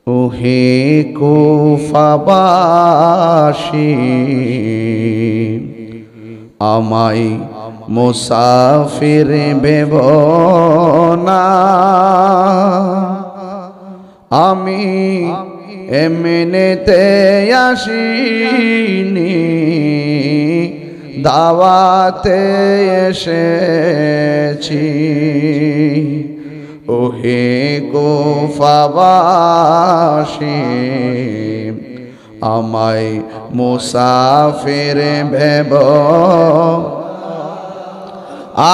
ওহে কুফাবাসী আমায় মুসাফির ভেবো না, আমি এমনিতে আসিনি, দাওয়াতে এসেছি। ওহে কুফাবাসী আমায় মুসাফির ভেবো,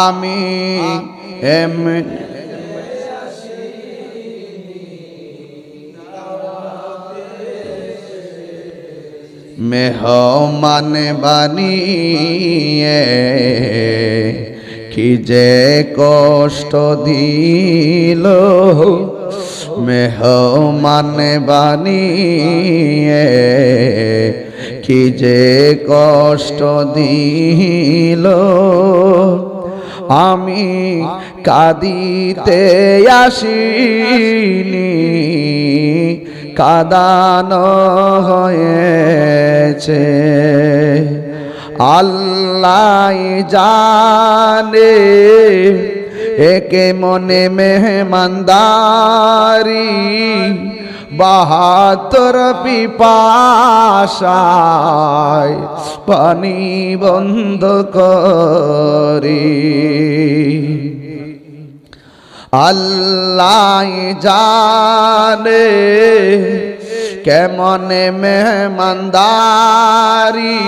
আমি মেহমান বানিয়ে কি যে কষ্ট দিল, মেহমান বানিয়ে কি যে কষ্ট দিল, আমি কাঁদিতে আসিনি, কাঁদানো হয়েছে। আল্লাহ জানে একে মনে মেহমানদারি, ৭২ পিপাসায় পানি বন্ধ করি। আল্লাহ জানে কেমনে মেহমানদারি,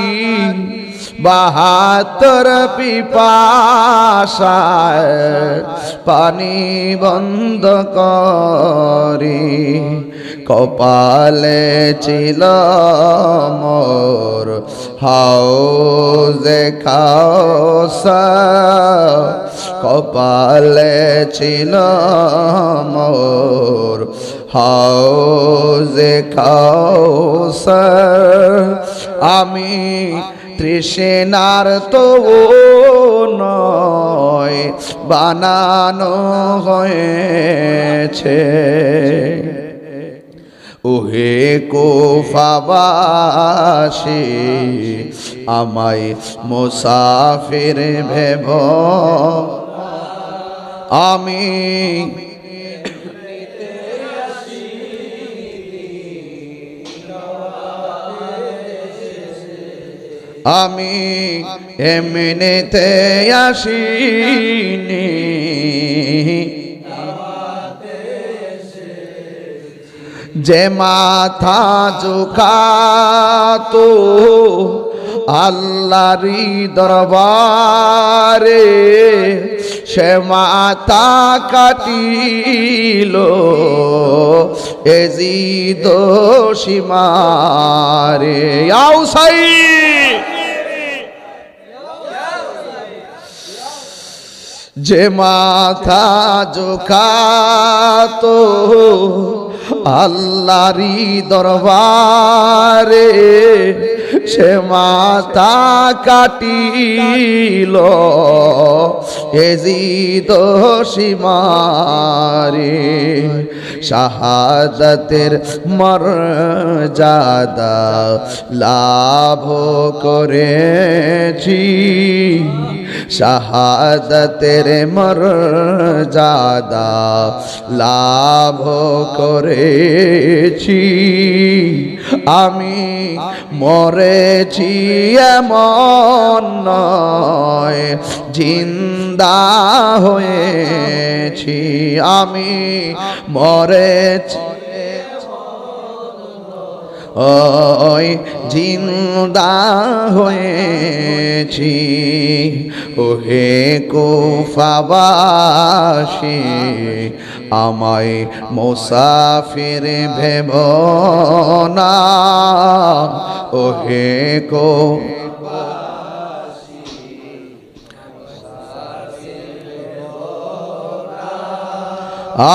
৭২ পিপাসায় পানি বন্ধ করি। কপালে ছিল মোর হাউজে কাউসার, কপালে ছিল মোর হাউজে কাউসার, আমি তৃষ্ণার তো নয় বানানো হয়েছে। ওহে কুফাবাসী আমায় মুসাফির ভেবো, আমি আমি এমনিতে আসিনি, যে মাথা ঝুঁকাতো আল্লাহরই দরবারে, সে মাথা কাটিল এজিদ সীমারে। আউসাই যে মাথা ঝুঁকাতো আল্লাহরই দরবারে, সে মাথা কাটিল এজিদ সীমারে। শাহাদাতের মর্যাদা লাভ করেছি, শাহাদাতের মর্যাদা লাভ করেছি। আমি মরেছি এমন নয়, জিন্দা হয়েছি। আমি মরেছি ওই জিন্দা হয়েছি। ওহে কুফাবাসী আমায় মুসাফির ভেবো না, ওহে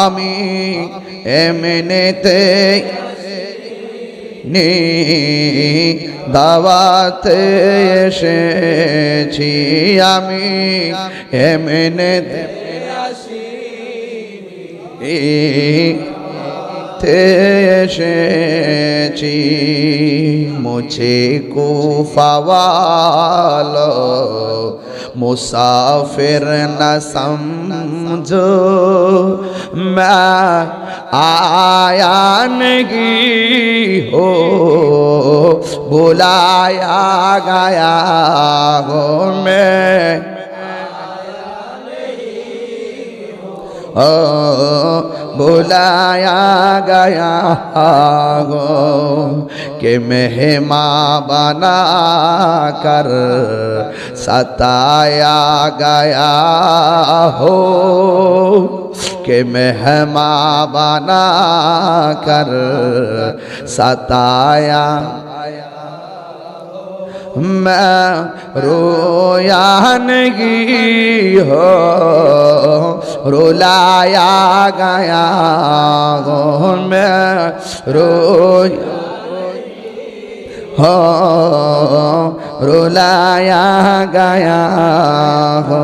আমি এমনিতে নি দাওয়াতে এসেছি, আমি এমনিতে পথে এসেছি মুঝে কুফাওয়ালো मुसाफिर न समझो मैं आया नहीं हो बुलाया गया हो मैं बुलाया गया हो कि मेहमान बना कर सताया गया हो कि मेहमान बना कर सताया मैं रोया नहीं हो रुलाया गया हो मैं रोया हो रुलाया गया हो